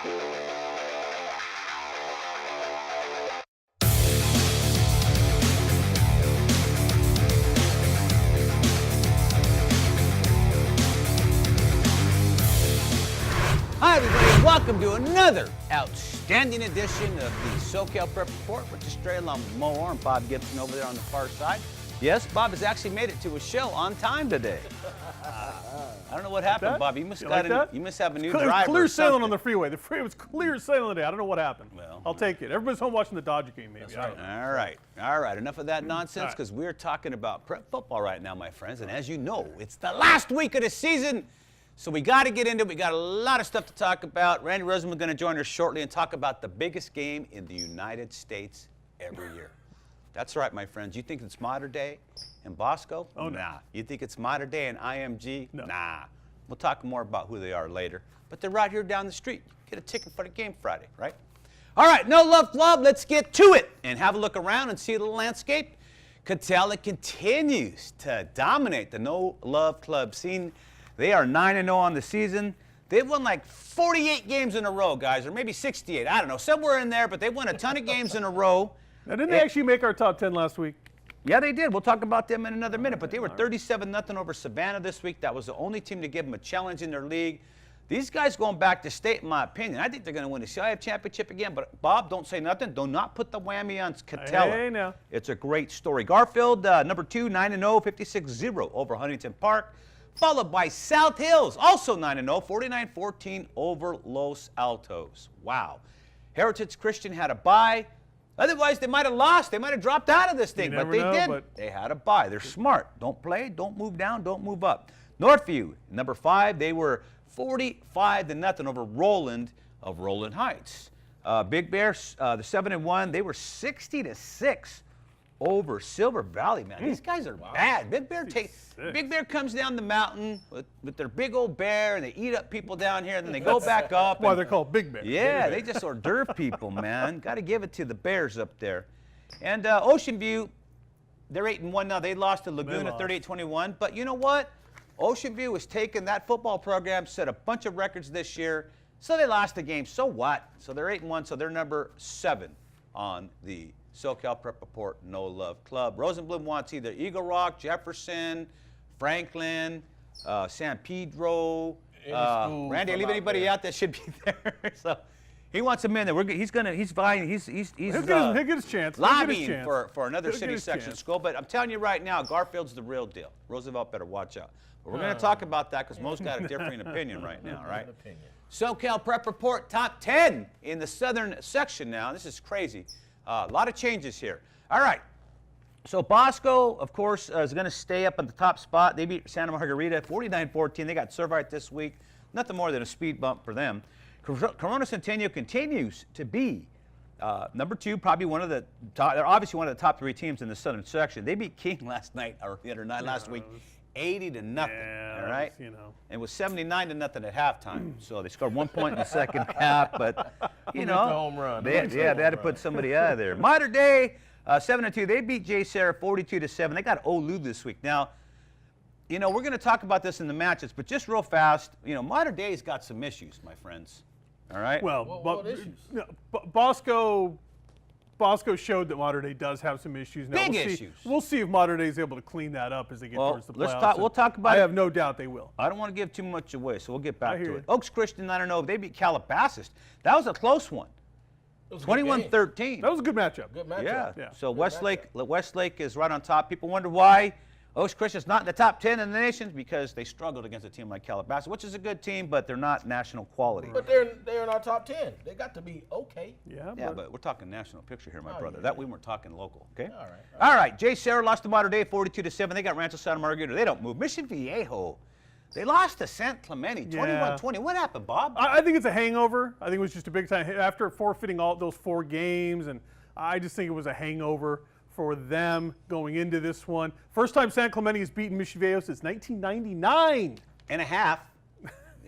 Hi, everybody, and welcome to another outstanding edition of the SoCal Prep Report with just straight along Moe and Bob Gibson over there on the far side. Yes, Bob has actually made it to a show on time today. I don't know what happened, Bob. You must have a new driver. It was clear sailing on the freeway. The freeway was clear sailing today. I don't know what happened. Well, I'll take it. Everybody's home watching the Dodger game, maybe. That's right. All right. Enough of that nonsense, because we're talking about prep football right now, my friends. And as you know, it's the last week of the season. So we got to get into it. We got a lot of stuff to talk about. Randy Roosevelt is going to join us shortly and talk about the biggest game in the United States every year. That's right, my friends. You think it's Mater Day in Bosco? Oh, no. Nah. You think it's Mater Day in IMG? No. Nah. We'll talk more about who they are later. But they're right here down the street. Get a ticket for the game Friday, right? All right, No Love Club, let's get to it and have a look around and see the landscape. Catella continues to dominate the No Love Club scene. They are 9-0 on the season. They've won like 48 games in a row, guys, or maybe 68. I don't know, somewhere in there, but they won a ton of games in a row. Now, didn't they actually make our top 10 last week? Yeah, they did. We'll talk about them in another minute, but they were 37-0 over Savannah this week. That was the only team to give them a challenge in their league. These guys going back to state, in my opinion, I think they're going to win the CIF championship again, but Bob, don't say nothing. Do not put the whammy on Catella. Hey, now. It's a great story. Garfield, number 2, 9-0, 56-0 over Huntington Park. Followed by South Hills, also 9-0, 49-14 over Los Altos. Wow. Heritage Christian had a bye. Otherwise, they might have lost. They might have dropped out of this thing, but they didn't. They had a bye. They're smart. Don't play. Don't move down. Don't move up. Northview, number 5, they were 45-0 over Roland of Roland Heights. Big Bears, the 7-1, they were 60-6 over Silver Valley, man. These guys are bad. Big Bear comes down the mountain with their big old bear, and they eat up people down here, and then they go back up. Why they're called Big Bear. Yeah, they just hors d'oeuvre people, man. Got to give it to the Bears up there. And Ocean View, they're 8-1 now. They lost to Laguna 38-21. But you know what? Ocean View was taking that football program, set a bunch of records this year. So they lost the game. So what? So they're 8-1. So they're number 7 on the SoCal Prep Report No Love Club. Rosenblum wants either Eagle Rock, Jefferson, Franklin, San Pedro. Randy, leave anybody out that should be there. So he wants them in there. He'll get his chance. Lobbying for another city section school. But I'm telling you right now, Garfield's the real deal. Roosevelt better watch out. But we're going to talk about that because Mo's got a differing opinion right now, right? SoCal Prep Report top 10 in the southern section now. This is crazy. A lot of changes here. All right. So Bosco, of course, is going to stay up at the top spot. They beat Santa Margarita 49-14. They got Servite this week. Nothing more than a speed bump for them. Corona Centennial continues to be number 2, probably one of the top. They're obviously one of the top 3 teams in the southern section. They beat King last night, or the other night, last week, 80-0. All right. You know. And it was 79-0 at halftime. So they scored 1 point in the second half, but you know, home run. They had to put somebody out of there. Mater Day, 7-2. They beat J. Sarah 42-7. They got Olu this week. Now, you know, we're going to talk about this in the matches, but just real fast, you know, Mater Day's got some issues, my friends. All right. Well, what issues? Bosco showed that Mater Day does have some issues. Now, Big issues. We'll see if Mater Day is able to clean that up as they get towards the playoffs. We'll talk about I it. have no doubt they will. I don't want to give too much away, so we'll get back to hear it. you. Oaks Christian, I don't know. They beat Calabasas. That was a close one. 21-13. That was a good matchup. Good matchup. Yeah. So Westlake is right on top. People wonder why Oaks Christian's not in the top 10 in the nation, because they struggled against a team like Calabasas, which is a good team, but they're not national quality. But they're in our top 10. They got to be okay. Yeah, but we're talking national picture here, my brother. That we weren't talking local, okay? All right. J. Sarah lost to Mater Day 42-7. They got Rancho Santa Margarita. They don't move. Mission Viejo, they lost to San Clemente 21-20. What happened, Bob? I think it's a hangover. I think it was just a big time after forfeiting all those 4 games, and I just think it was a hangover for them going into this one. First time San Clemente has beaten Mission Viejo since 1999. And a half.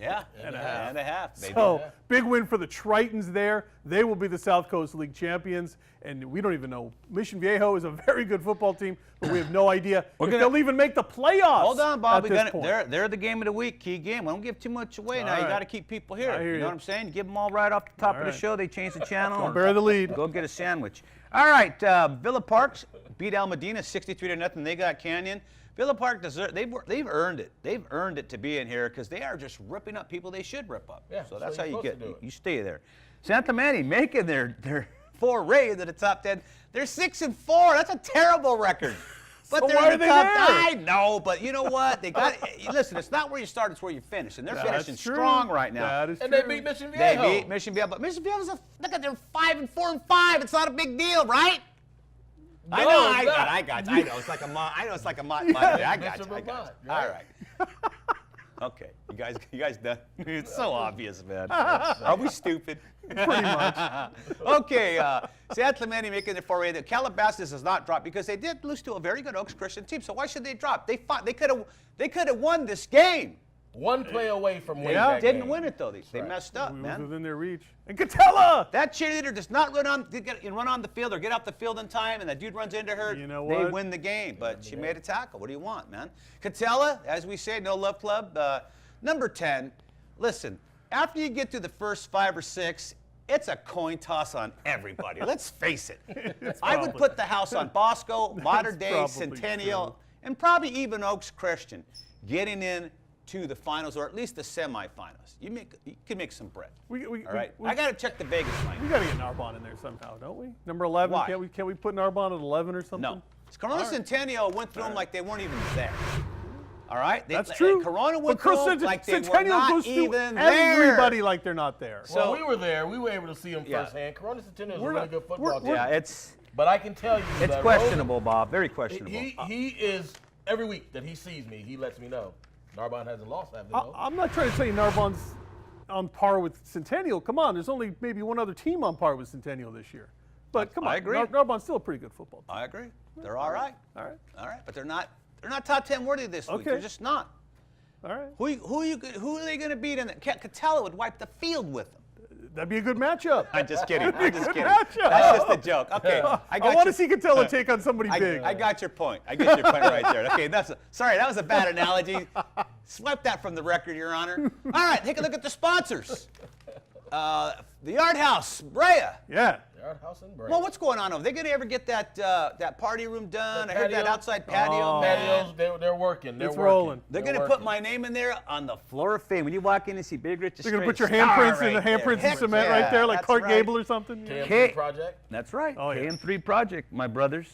Yeah, and a half. Maybe. So big win for the Tritons there. They will be the South Coast League champions, and we don't even know. Mission Viejo is a very good football team, but we have no idea if they'll even make the playoffs. Hold on, Bob. Point. They're the game of the week, key game. We don't give too much away now. You got to keep people here. I hear you know what I'm saying? Give them all right off the top of the show. They change the channel. Don't bear the lead. Go get a sandwich. All right, Villa Parks beat Al Medina 63-0. They got Canyon. Villa Park they've earned it. They've earned it to be in here because they are just ripping up people they should rip up. Yeah, so that's how you get. it. You stay there. Santa Mani making their foray into the top 10. They're 6-4. That's a terrible record. But So they're why in the are they top. there? I know, but you know what? They got. Listen, it's not where you start; it's where you finish, and they're finishing strong right now. That is And true. they beat Mission They Viejo. beat Mission Viejo, but Mission Viejo's look at they're 5-4-5. It's not a big deal, right? I know, I know. It's like a I know it's like a I got you. All right. Okay, you guys done? It's so obvious, man. Are we stupid? Pretty much. Okay, San Clemente making their foray. The Calabasas has not dropped because they did lose to a very good Oaks Christian team. So why should they drop? They fought. They could have won this game. One play away from winning Yeah. that Didn't game. win it though. They messed up, It was man. within their reach. And Catella! That cheerleader does not run on the field or get off the field in time, and that dude runs into her. You know They what? win the game, but she made a tackle. What do you want, man? Catella, as we say, no love club. Number 10. Listen, after you get through the first 5 or 6, it's a coin toss on everybody. Let's face it. I would put the house on Bosco, Modern Day, probably Centennial, true. and probably even Oaks Christian getting in to the finals or at least the semifinals. You can make some bread. All right. I got to check the Vegas line. We got to get Narbonne in there somehow, don't we? Number 11. Why? Can't we put Narbonne at 11 or something? No. Corona Centennial went through them like they weren't even there. All right? That's true. Corona went But through them like they were Centennial not goes through even there. everybody like they're not there. Well, we were there. We were able to see them Yeah. firsthand. Corona Centennial is a We're really not- good football team. Yeah, it's But I can tell you that questionable, Bob. Very questionable. He is, every week that he sees me, he lets me know. Narbonne hasn't lost, have they? No? I'm not trying to say Narbonne's on par with Centennial. Come on, there's only maybe one other team on par with Centennial this year. But come on, I agree. Narbonne's still a pretty good football team. I agree. They're all right. All right, All right, but they're not top 10 worthy this week. Okay. They're just not. all right. Who are they going to beat? Catella would wipe the field with them. That'd be a good matchup. I'm just kidding. I'm just kidding. matchup. That's just a joke. Okay, I want to see Catella take on somebody big. I got your point. I get your point right there. Okay, sorry, that was a bad analogy. Swipe that from the record, Your Honor. All right, take a look at the sponsors. The Art House, Brea. Yeah. Yard House and Brea. Well, what's going on over there? They gonna ever get that party room done? The I heard that patio? outside patio. Patios, they're working. They're It's working. rolling. They're They're gonna working. put my name in there on the floor of fame. When you walk in and see Big Rich, They're gonna put your handprints in the handprints in cement right there, like Clark Gable or something. KM3 Okay. project. That's right. Oh, yeah. KM3 Project, my brothers.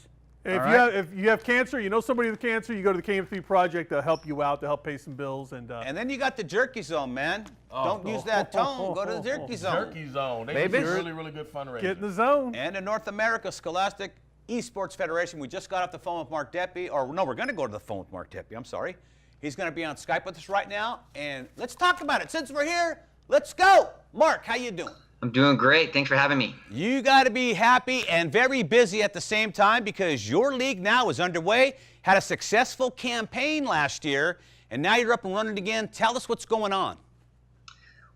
If All you right. have if you have cancer, you know somebody with cancer, you go to the KM3 Project. They'll help you out. They'll help pay some bills. And And then you got the Jerky Zone, man. Don't use that tone. Go to the Jerky Zone. Jerky Zone. They Baby. do really, really good fundraising. get in the zone. And the North America Scholastic Esports Federation. We just got off the phone with Mark Deppe. Or no, we're going to go to the phone with Mark Deppe. I'm sorry. He's going to be on Skype with us right now. And let's talk about it. Since we're here, let's go. Mark, how you doing? I'm doing great. Thanks for having me. You got to be happy and very busy at the same time because your league now is underway. Had a successful campaign last year, and now you're up and running again. Tell us what's going on.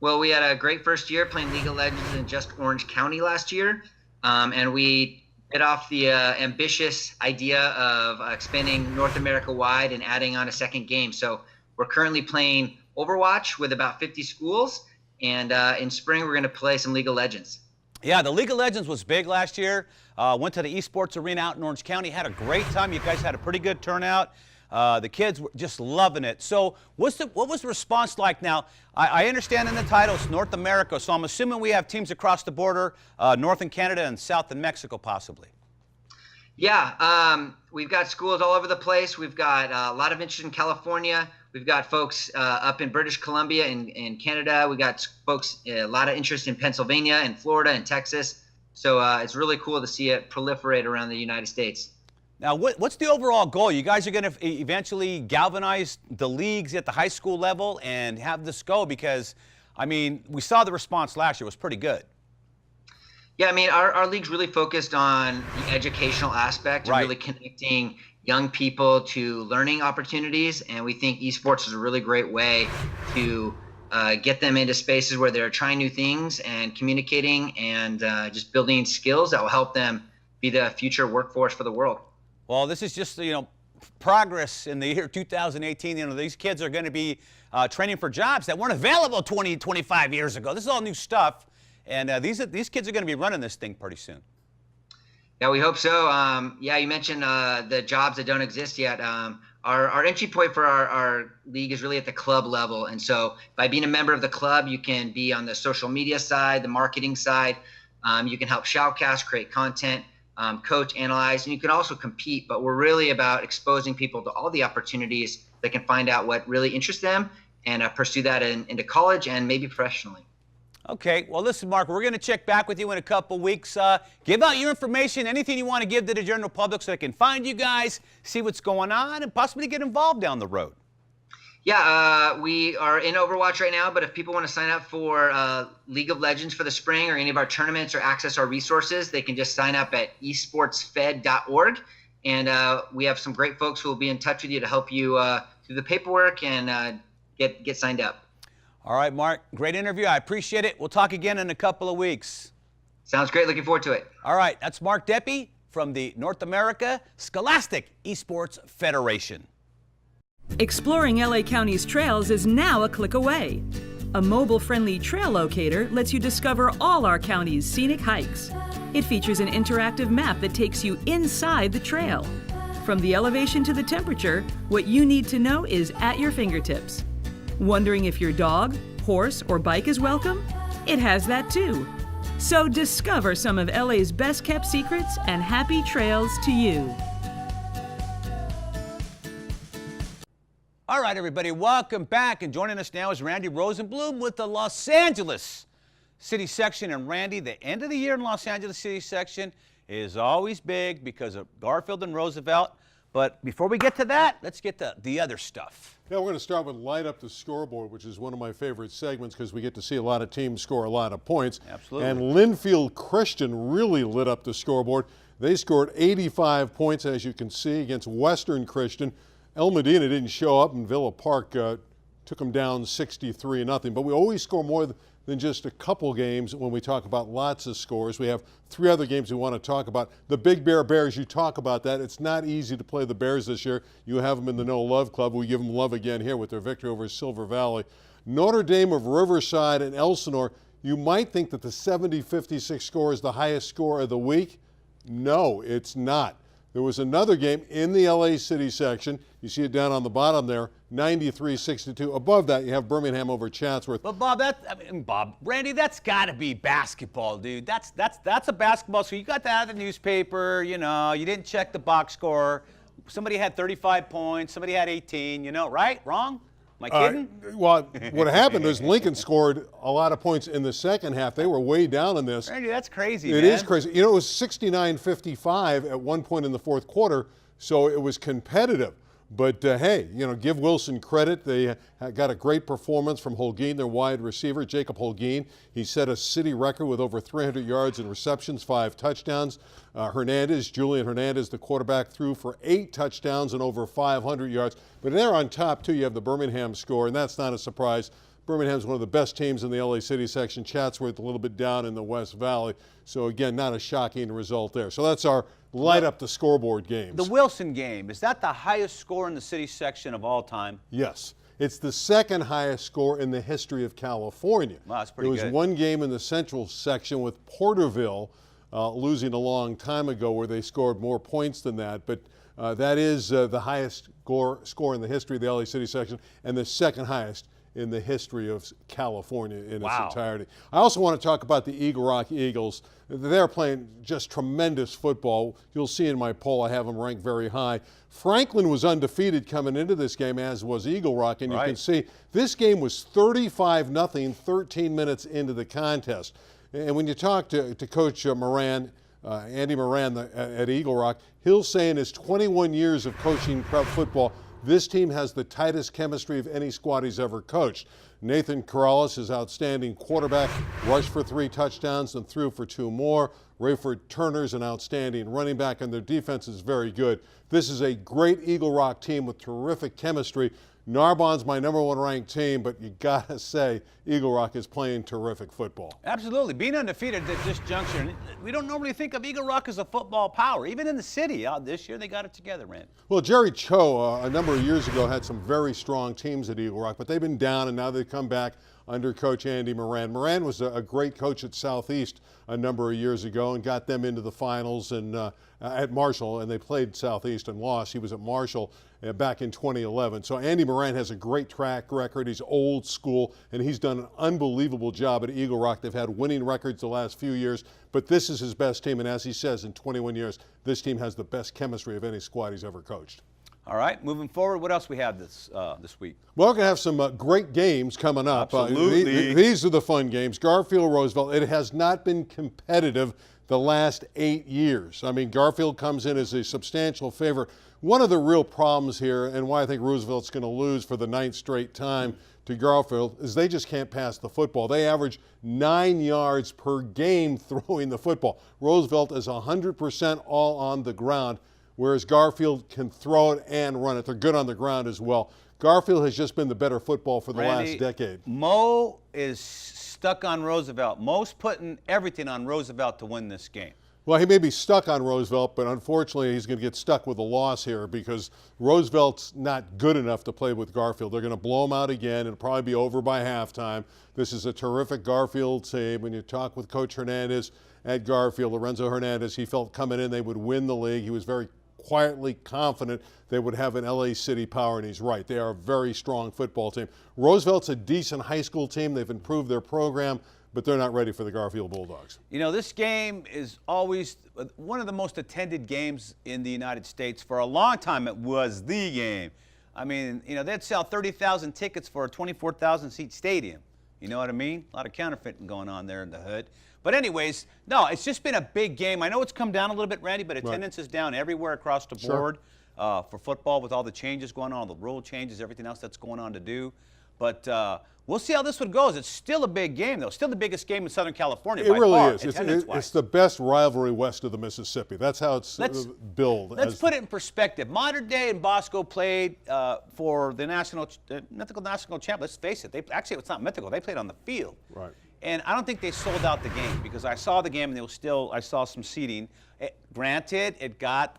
Well, we had a great first year playing League of Legends in just Orange County last year, and we bit off the ambitious idea of expanding North America wide and adding on a second game. So we're currently playing Overwatch with about 50 schools, and in spring we're going to play some League of Legends. Yeah, the League of Legends was big last year. Went to the Esports Arena out in Orange County. Had a great time. You guys had a pretty good turnout. The kids were just loving it. So what was the response like now? I understand in the title it's North America, so I'm assuming we have teams across the border, North in Canada and South in Mexico possibly. Yeah, we've got schools all over the place. We've got a lot of interest in California. We've got folks up in British Columbia and Canada. We got folks, a lot of interest in Pennsylvania and Florida and Texas. So it's really cool to see it proliferate around the United States. Now, what's the overall goal? You guys are going to eventually galvanize the leagues at the high school level and have this go because, I mean, we saw the response last year. It was pretty good. Yeah, I mean, our league's really focused on the educational aspect and Right. really connecting young people to learning opportunities. And we think esports is a really great way to get them into spaces where they're trying new things and communicating and just building skills that will help them be the future workforce for the world. Well, this is just, progress in the year 2018. These kids are going to be training for jobs that weren't available 20, 25 years ago. This is all new stuff. And these kids are going to be running this thing pretty soon. Yeah, we hope so. Yeah, you mentioned the jobs that don't exist yet. Our entry point for our league is really at the club level. And so by being a member of the club, you can be on the social media side, the marketing side. You can help shoutcast, create content, coach, analyze, and you can also compete. But we're really about exposing people to all the opportunities that can find out what really interests them and pursue that into college and maybe professionally. Okay, well, listen, Mark, we're going to check back with you in a couple weeks. Give out your information, anything you want to give to the general public so they can find you guys, see what's going on, and possibly get involved down the road. Yeah, we are in Overwatch right now, but if people want to sign up for League of Legends for the spring or any of our tournaments or access our resources, they can just sign up at esportsfed.org. And we have some great folks who will be in touch with you to help you through the paperwork and get signed up. All right, Mark, great interview. I appreciate it. We'll talk again in a couple of weeks. Sounds great. Looking forward to it. All right, that's Mark Deppe from the North America Scholastic Esports Federation. Exploring LA County's trails is now a click away. A mobile-friendly trail locator lets you discover all our county's scenic hikes. It features an interactive map that takes you inside the trail. From the elevation to the temperature, what you need to know is at your fingertips. Wondering if your dog, horse, or bike is welcome? It has that too. So discover some of LA's best-kept secrets and happy trails to you. All right, everybody, welcome back. And joining us now is Randy Rosenblum with the Los Angeles City Section. And Randy, the end of the year in Los Angeles City Section is always big because of Garfield and Roosevelt. But before we get to that, let's get to the other stuff. Yeah, we're going to start with Light Up the Scoreboard, which is one of my favorite segments because we get to see a lot of teams score a lot of points. Absolutely. And Linfield Christian really lit up the scoreboard. They scored 85 points, as you can see, against Western Christian. El Medina didn't show up, and Villa Park took them down 63-0. But we always score more than just a couple games when we talk about lots of scores. We have 3 other games we want to talk about. The Big Bear Bears, you talk about that. It's not easy to play the Bears this year. You have them in the No Love Club. We give them love again here with their victory over Silver Valley. Notre Dame of Riverside and Elsinore, you might think that the 70-56 score is the highest score of the week. No, it's not. There was another game in the LA City section. You see it down on the bottom there, 93-62. Above that, you have Birmingham over Chatsworth. But Randy, that's got to be basketball, dude. That's a basketball. So you got that out of the newspaper. You didn't check the box score. Somebody had 35 points. Somebody had 18. Right? Wrong? Am I kidding? Well, what happened is Lincoln scored a lot of points in the second half. They were way down in this. Randy, that's crazy, It is crazy. It was 69-55 at one point in the fourth quarter, so it was competitive. But, hey, give Wilson credit. They got a great performance from Holguin, their wide receiver, Jacob Holguin. He set a city record with over 300 yards and receptions, 5 touchdowns. Julian Hernandez, the quarterback, threw for 8 touchdowns and over 500 yards. But there on top, too, you have the Birmingham score, and that's not a surprise. Birmingham's one of the best teams in the LA City section. Chatsworth a little bit down in the West Valley. So, again, not a shocking result there. So that's our light up the scoreboard games. The Wilson game, is that the highest score in the city section of all time? Yes. It's the second highest score in the history of California. Wow, that's pretty good. There was one game in the central section with Porterville losing a long time ago where they scored more points than that. But that is the highest score in the history of the LA City section and the second highest in the history of California in its entirety. I also want to talk about the Eagle Rock Eagles. They're playing just tremendous football. You'll see in my poll I have them ranked very high. Franklin was undefeated coming into this game, as was Eagle Rock, and you can see this game was 35-0, 13 minutes into the contest. And when you talk to Coach Moran, Andy Moran at Eagle Rock, he'll say in his 21 years of coaching prep football, this team has the tightest chemistry of any squad he's ever coached. Nathan Corrales, his outstanding quarterback, rushed for 3 touchdowns and threw for 2 more. Rayford Turner's an outstanding running back, and their defense is very good. This is a great Eagle Rock team with terrific chemistry. Narbonne's my #1 ranked team, but you gotta say Eagle Rock is playing terrific football. Absolutely. Being undefeated at this juncture, and we don't normally think of Eagle Rock as a football power. Even in the city, this year they got it together, Randy. Well, Jerry Cho, a number of years ago, had some very strong teams at Eagle Rock, but they've been down, and now they've come back under Coach Andy Moran. Moran was a great coach at Southeast a number of years ago and got them into the finals and at Marshall, and they played Southeast and lost. He was at Marshall back in 2011. So Andy Moran has a great track record. He's old school, and he's done an unbelievable job at Eagle Rock. They've had winning records the last few years, but this is his best team, and as he says, in 21 years, this team has the best chemistry of any squad he's ever coached. All right, moving forward, what else we have this week? Well, we're going to have some great games coming up. Absolutely. These are the fun games. Garfield, Roosevelt. It has not been competitive the last 8 years. I mean, Garfield comes in as a substantial favorite. One of the real problems here, and why I think Roosevelt's going to lose for the 9th straight time to Garfield, is they just can't pass the football. They average 9 yards per game throwing the football. Roosevelt is 100% all on the ground, whereas Garfield can throw it and run it. They're good on the ground as well. Garfield has just been the better football for the last decade. Moe is stuck on Roosevelt. Moe's putting everything on Roosevelt to win this game. Well, he may be stuck on Roosevelt, but unfortunately he's going to get stuck with a loss here because Roosevelt's not good enough to play with Garfield. They're going to blow him out again. It'll probably be over by halftime. This is a terrific Garfield team. When you talk with Coach Hernandez at Garfield, Lorenzo Hernandez, he felt coming in they would win the league. He was very quietly confident they would have an LA City power, and he's right. They are a very strong football team. Roosevelt's a decent high school team. They've improved their program, but they're not ready for the Garfield Bulldogs. You know, this game is always one of the most attended games in the United States. For a long time, it was the game. I mean, you know, they'd sell 30,000 tickets for a 24,000-seat stadium. You know what I mean? A lot of counterfeiting going on there in the hood. But anyways, no, it's just been a big game. I know it's come down a little bit, Randy, but attendance is down everywhere across the board for football with all the changes going on, all the rule changes, everything else that's going on to do. But we'll see how this one goes. It's still a big game, though. Still the biggest game in Southern California by far. It really is. It's the best rivalry west of the Mississippi. That's how it's billed. Let's put it in perspective. Modern Day and Bosco played for the mythical national champ. Let's face it. Actually, it's not mythical. They played on the field. Right. And I don't think they sold out the game because I saw the game and I saw some seating. Granted, it got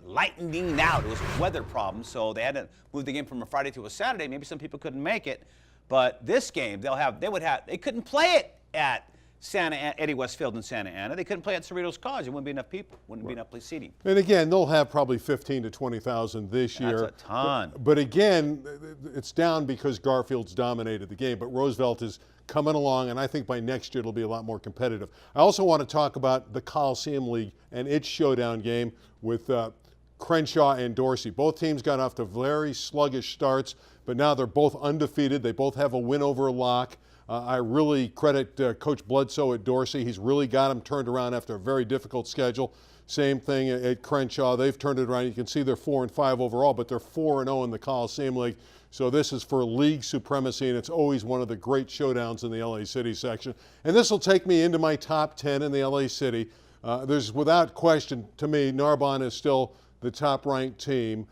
lightning out. It was weather problems, so they had to move the game from a Friday to a Saturday. Maybe some people couldn't make it, but this game they couldn't play it at Eddie Westfield in Santa Ana. They couldn't play at Cerritos College. There wouldn't be enough people. Wouldn't be enough seating. And again, they'll have probably 15 to 20,000 this year. That's a ton. But again, it's down because Garfield's dominated the game. But Roosevelt is coming along, and I think by next year it'll be a lot more competitive. I also want to talk about the Coliseum League and its showdown game with Crenshaw and Dorsey. Both teams got off to very sluggish starts, but now they're both undefeated. They both have a win over Locke. I really credit Coach Bledsoe at Dorsey. He's really got them turned around after a very difficult schedule. Same thing at Crenshaw. They've turned it around. You can see they're 4-5 overall, but they're 4-0 in the Coliseum League. So this is for league supremacy, and it's always one of the great showdowns in the LA City section. And this will take me into my top 10 in the LA City. There's without question, to me, Narbonne is still the top-ranked team.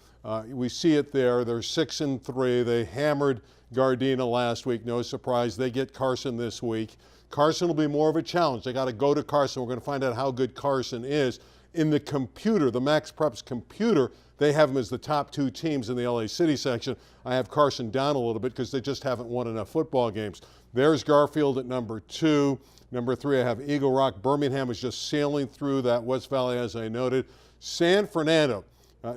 We see it there. They're 6-3. They hammered Gardena last week. No surprise. They get Carson this week. Carson will be more of a challenge. They got to go to Carson. We're going to find out how good Carson is. In the computer, the Max Preps computer, they have them as the top 2 teams in the LA City section. I have Carson down a little bit because they just haven't won enough football games. There's Garfield at number 2. Number 3, I have Eagle Rock. Birmingham is just sailing through that West Valley, as I noted. San Fernando,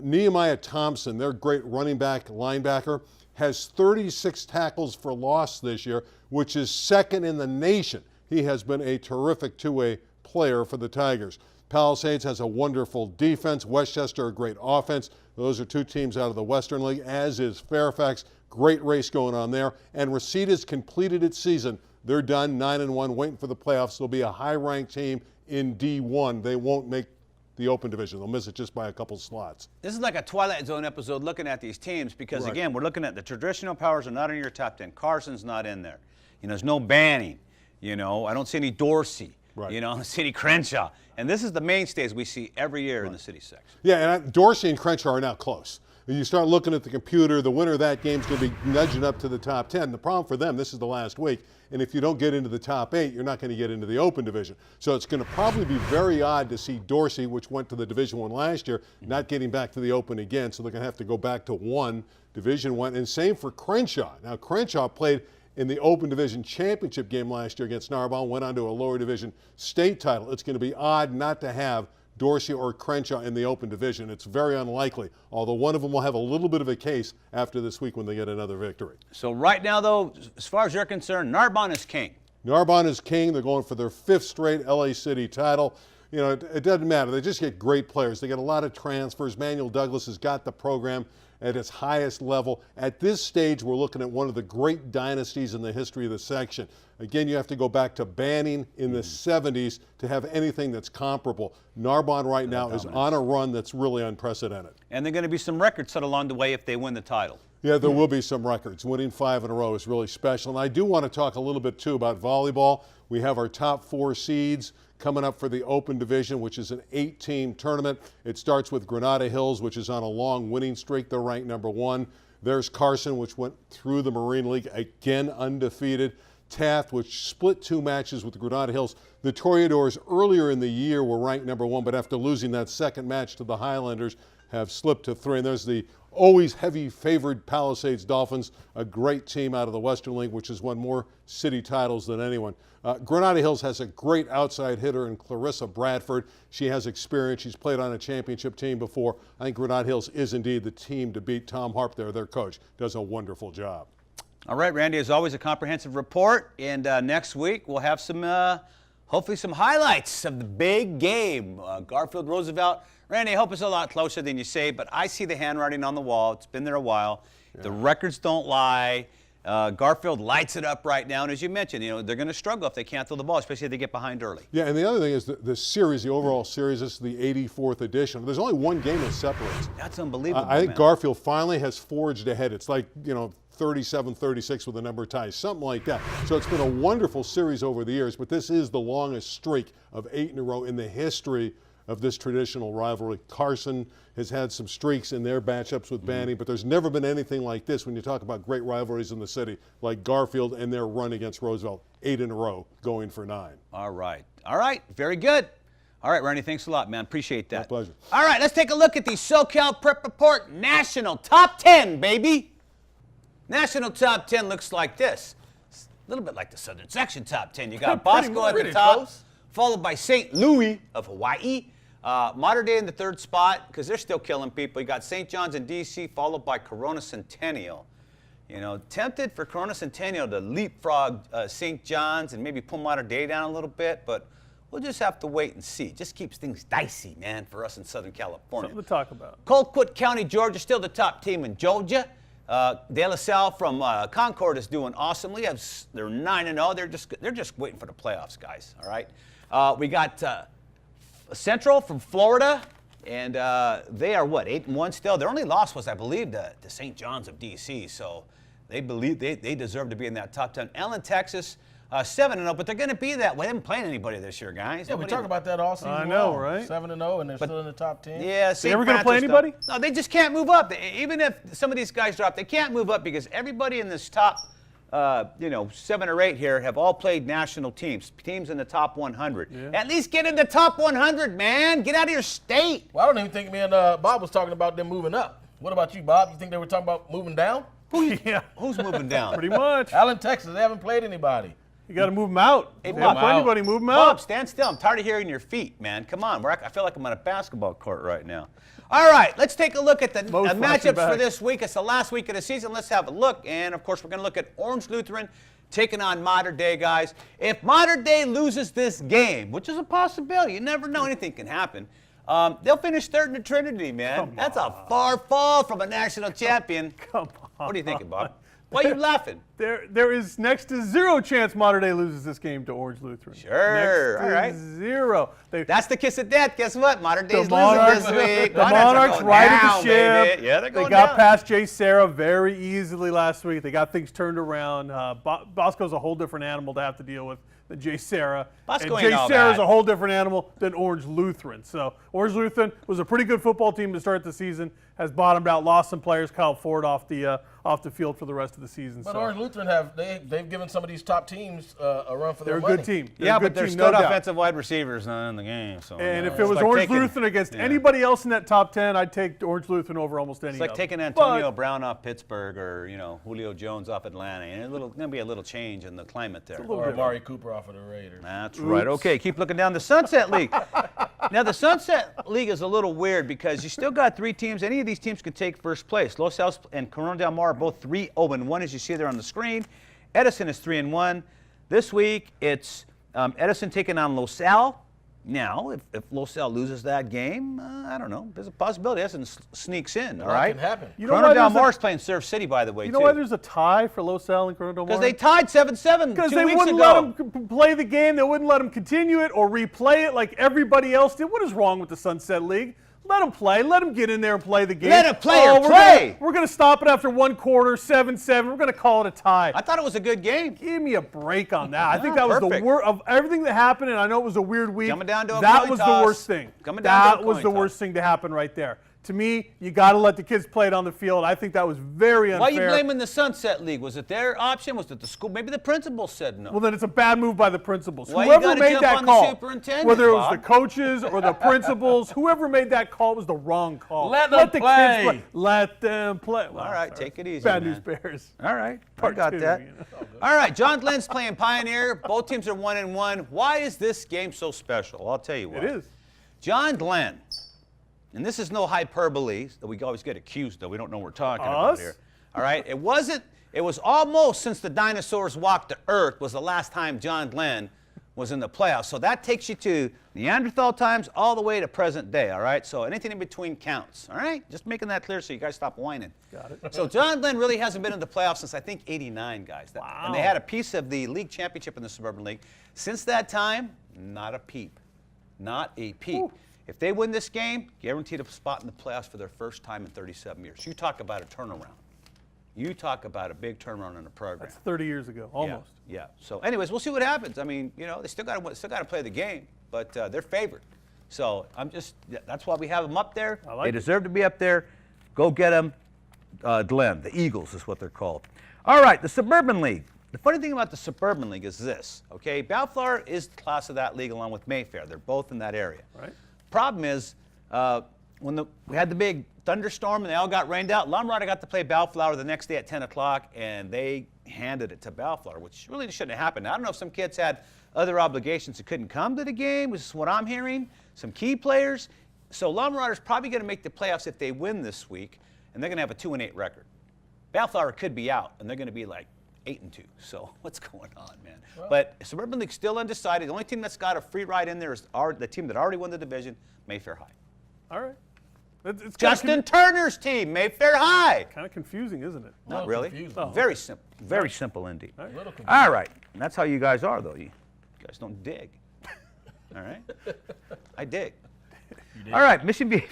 Nehemiah Thompson, their great running back, linebacker, has 36 tackles for loss this year, which is second in the nation. He has been a terrific two-way player for the Tigers. Palisades has a wonderful defense. Westchester, a great offense. Those are 2 teams out of the Western League, as is Fairfax. Great race going on there. And Reseda completed its season. They're done 9-1, waiting for the playoffs. They'll be a high-ranked team in D1. They won't make the open division. They'll miss it just by a couple slots. This is like a Twilight Zone episode looking at these teams because, again, we're looking at the traditional powers are not in your top 10. Carson's not in there. You know, there's no Banning. You know, I don't see any Dorsey. Right. You know, I don't see any Crenshaw. And this is the mainstays we see every year in the city section. Yeah, and Dorsey and Crenshaw are now close. You start looking at the computer, the winner of that game is going to be nudging up to the top 10. The problem for them, this is the last week, and if you don't get into the top 8, you're not going to get into the Open division. So it's going to probably be very odd to see Dorsey, which went to the Division I last year, not getting back to the Open again. So they're going to have to go back to Division I. And same for Crenshaw. Now, Crenshaw played in the Open Division Championship game last year against Narbonne, went on to a lower division state title. It's going to be odd not to have Dorsey or Crenshaw in the Open division. It's very unlikely, although one of them will have a little bit of a case after this week when they get another victory. So right now, though, as far as you're concerned, Narbonne is king. Narbonne is king. They're going for their 5th straight LA City title. You know, it doesn't matter. They just get great players. They get a lot of transfers. Manuel Douglas has got the program at its highest level. At this stage, we're looking at one of the great dynasties in the history of the section. Again, you have to go back to Banning in the 70s to have anything that's comparable. Narbonne right now is on a run that's really unprecedented. And there are going to be some records set along the way if they win the title. Yeah, there will be some records. Winning 5 in a row is really special. And I do want to talk a little bit, too, about volleyball. We have our top 4 seeds coming up for the Open Division, which is an 8-team tournament. It starts with Granada Hills, which is on a long winning streak. They're ranked number 1. There's Carson, which went through the Marine League, again undefeated. Taft, which split 2 matches with Granada Hills. The Toreadors earlier in the year were ranked number 1, but after losing that second match to the Highlanders, have slipped to 3. And there's the always heavy favored Palisades Dolphins, a great team out of the Western League, which has won more city titles than anyone. Granada Hills has a great outside hitter in Clarissa Bradford. She has experience. She's played on a championship team before. I think Granada Hills is indeed the team to beat. Tom Harp there, their coach, does a wonderful job. All right, Randy, as always, a comprehensive report. And next week, we'll have some, hopefully some highlights of the big game. Garfield, Roosevelt. Randy, I hope it's a lot closer than you say, but I see the handwriting on the wall. It's been there a while. Yeah. The records don't lie. Garfield lights it up right now. And as you mentioned, you know, they're going to struggle if they can't throw the ball, especially if they get behind early. Yeah, and the other thing is the series, the overall series, this is the 84th edition. There's only one game that separates. That's unbelievable, I think man. Garfield finally has forged ahead. It's like, you know, 37-36 with a number of ties, something like that. So it's been a wonderful series over the years, but this is the longest streak of 8 in a row in the history of this traditional rivalry. Carson has had some streaks in their matchups with Banning, but there's never been anything like this when you talk about great rivalries in the city, like Garfield and their run against Roosevelt. 8 in a row, going for 9. All right. All right. Very good. All right, Randy, thanks a lot, man. Appreciate that. My pleasure. All right, let's take a look at the SoCal Prep Report National Top 10, baby. National Top 10 looks like this. It's a little bit like the Southern Section Top 10. You got Bosco at the top, followed by St. Louis of Hawaii. Mater Dei in the 3rd spot, because they're still killing people. You got St. John's in D.C., followed by Corona Centennial. You know, tempted for Corona Centennial to leapfrog St. John's and maybe pull Mater Dei down a little bit, but we'll just have to wait and see. Just keeps things dicey, man, for us in Southern California. Something to talk about. Colquitt County, Georgia, still the top team in Georgia. De La Salle from Concord is doing awesomely. They're 9-0. They're just waiting for the playoffs, guys. All right. We got Central from Florida, and they are what, 8-1 still. Their only loss was, I believe, to St. John's of D.C. So they believe they deserve to be in that top 10. Ellen, Texas, 7-0, but they're going to be that way. They haven't played anybody this year, guys. Yeah, we talk about that all season. I know, long. right? 7-0, and they're still in the top 10. Yeah, they ever going to play anybody? No, they just can't move up. Even if some of these guys drop, they can't move up because everybody in this top, 7 or 8 here have all played national teams in the top 100. Yeah. At least get in the top 100, man. Get out of your state. Well, I don't even think me and Bob was talking about them moving up. What about you, Bob? You think they were talking about moving down? Who's moving down? Pretty much. Allen, Texas, they haven't played anybody. You got to move them out. Hey, Bob, anybody, move them out. Bob, stand still. I'm tired of hearing your feet, man. Come on. I feel like I'm on a basketball court right now. All right, let's take a look at the matchups for this week. It's the last week of the season. Let's have a look. And, of course, we're going to look at Orange Lutheran taking on Mater Dei, guys. If Mater Dei loses this game, which is a possibility, you never know, anything can happen, they'll finish 3rd in the Trinity, man. That's a far fall from a national champion. Come on. What are you thinking, Bob? Why are you laughing? There is next to 0 chance Mater Dei loses this game to Orange Lutheran. Sure. Next to all right. 0. That's the kiss of death. Guess what? Mater Dei's losing Monarchs, this week. The Monarchs righted the ship. Baby. Yeah, they're going They got down. past Jay Sarah very easily last week. They got things turned around. Bosco's a whole different animal to have to deal with than Jay Sarah. Bosco and ain't Jay all Sarah's bad. a whole different animal than Orange Lutheran. So Orange Lutheran was a pretty good football team to start the season. has bottomed out, lost some players. Kyle Ford off the field for the rest of the season. But so. Orange Lutheran they've given some of these top teams a run for They're their a money. good team. Yeah, but there's there's good offensive wide receivers not in the game. So And you know, if it was it's like Orange taking- Lutheran against anybody else in that top 10, I'd take Orange Lutheran over almost any. It's like of taking them. Antonio Brown off Pittsburgh or Julio Jones off Atlanta. And there's going to be a little change in the climate there. Or Amari Cooper off of the Raiders. That's right. Okay, keep looking down the Sunset League. Now, the Sunset League is a little weird because you still got 3 teams. Any of these teams can take first place. Los Altos and Corona del Mar are both 3-0-1, as you see there on the screen. Edison is 3-1. This week, it's Edison taking on Los Al. Now, if Los Al loses that game, I don't know. There's a possibility Edison sneaks in, all That right? can happen. You know Corona why del there's a- Mar is playing Surf City, by the way, You know too. why there's a tie for Los Al and Corona del Mar? Because they tied 7-7 Because 2 they weeks wouldn't ago. let them play the game. They wouldn't let them continue it or replay it like everybody else did. What is wrong with the Sunset League? Let them play. Let them get in there and play the game. Let a player play. We're going to stop it after 1 quarter, 7-7. We're going to call it a tie. I thought it was a good game. Give me a break on that. I think No, that was the perfect. worst of everything that happened, and I know it was a weird week. Coming down to a that coin was toss. the worst thing. Coming down to a that was coin the toss. worst thing to happen right there. To me, you got to let the kids play it on the field. I think that was very unfair. Why are you blaming the Sunset League? Was it their option? Was it the school? Maybe the principal said no. Well, then it's a bad move by the principals. Why you Whoever gotta made jump that on the call, superintendent, whether it was Bob? the coaches or the principals, whoever made that call was the wrong call. Let them the play. kids play. Let them play. Well, All right, sorry. take it easy, Bad man. news bears. All right, I Part got 2, that. you know. All right, John Glenn's playing Pioneer. Both teams are 1-1. Why is this game so special? I'll tell you why. It is. John Glenn, and this is no hyperbole that we always get accused of. We don't know what we're talking about Us? here. All right, it was almost since the dinosaurs walked the earth was the last time John Glenn was in the playoffs. So that takes you to Neanderthal times all the way to present day, all right? So anything in between counts, all right? Just making that clear so you guys stop whining. Got it. So John Glenn really hasn't been in the playoffs since, I think, '89, guys. Wow. And they had a piece of the league championship in the Suburban League. Since that time, not a peep. Not a peep. Ooh. If they win this game, guaranteed a spot in the playoffs for their first time in 37 years. You talk about a turnaround. You talk about a big turnaround in the program. That's 30 years ago, almost. Yeah. So, anyways, we'll see what happens. I mean, they still got to play the game, but they're favored. So that's why we have them up there. I like They it. deserve to be up there. Go get them, Glenn. The Eagles is what they're called. All right, the Suburban League. The funny thing about the Suburban League is this. Okay, Bellflower is the class of that league along with Mayfair. They're both in that area. Right. Problem is, when we had the big thunderstorm and they all got rained out, Lumrider got to play Bellflower the next day at 10 o'clock, and they handed it to Bellflower, which really shouldn't have happened. I don't know if some kids had other obligations that couldn't come to the game. This is what I'm hearing. Some key players. So Lumrider's probably going to make the playoffs if they win this week, and they're going to have a 2-8 record. Bellflower could be out, and they're going to be like 8-2. So what's going on, man? Well, but Suburban League's still undecided. The only team that's got a free ride in there is the team that already won the division, Mayfair High. All right. It's Justin Turner's team, Mayfair High. kind of confusing, isn't it? Not really. confusing. Oh. Very simple. Very simple indeed. A little confusing. All right. And that's how you guys are, though. You guys don't dig. All right? I dig. All right. Mission Viejo.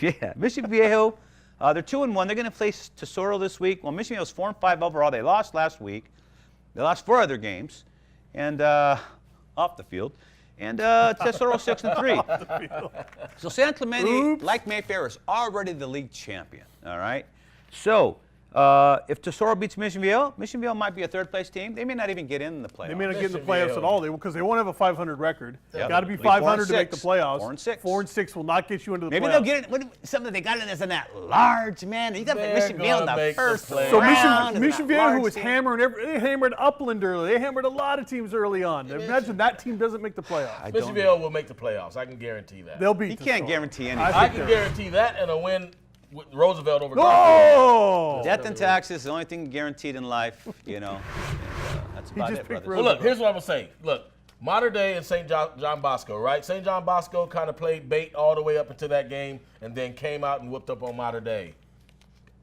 They're 2-1. They're going to face Tesoro this week. Well, Mission Viejo's 4-5 overall. They lost last week. They lost 4 other games, and off the field. And Tesoro 6-3. So San Clemente, like Mayfair, is already the league champion. All right. So if Tesoro beats Mission Viejo might be a third-place team. They may not even get in the playoffs. They may not get in the Mission playoffs Viejo. at all because they won't have a 500 record. Yep. Got to be At least 500 to make the 4-6. playoffs. 4-6. 4-6 will not get you into the Maybe playoffs. they'll get it. Something they got in as in that large man. You got They're Mission Viejo in gonna the make the first playoffs. So round. and Mission that Viejo, who large was team. hammering, they hammered Upland early. They hammered a lot of teams early on. Imagine that team doesn't make the playoffs. Mission Viejo will make the playoffs. I can guarantee that. They'll beat. You can't Tesoro. guarantee anything. I can guarantee that and a win with Roosevelt over Garfield. Oh! Death and taxes is the only thing guaranteed in life, And, that's about just it, picked brothers. Well, look, here's what I'm going to say. Look, modern day and St. John Bosco, right? St. John Bosco kind of played bait all the way up into that game and then came out and whooped up on modern day.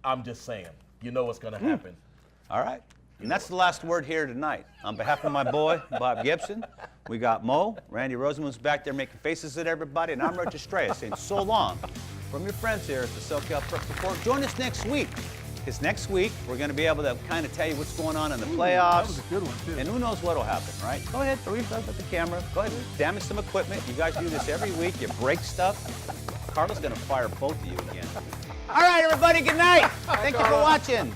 I'm just saying. You know what's going to happen. All right. And that's the last word here tonight. On behalf of my boy, Bob Gibson, we got Moe. Randy Rosenman's back there making faces at everybody, and I'm Roger Estrella saying so long from your friends here at the SoCal Prep Report. Join us next week, because next week we're going to be able to kind of tell you what's going on in the playoffs. That was a good one, too. And who knows what will happen, right? Go ahead, throw yourself at the camera. Go ahead, damage some equipment. You guys do this every week. You break stuff. Carla's going to fire both of you again. All right, everybody, good night. Thank you for watching.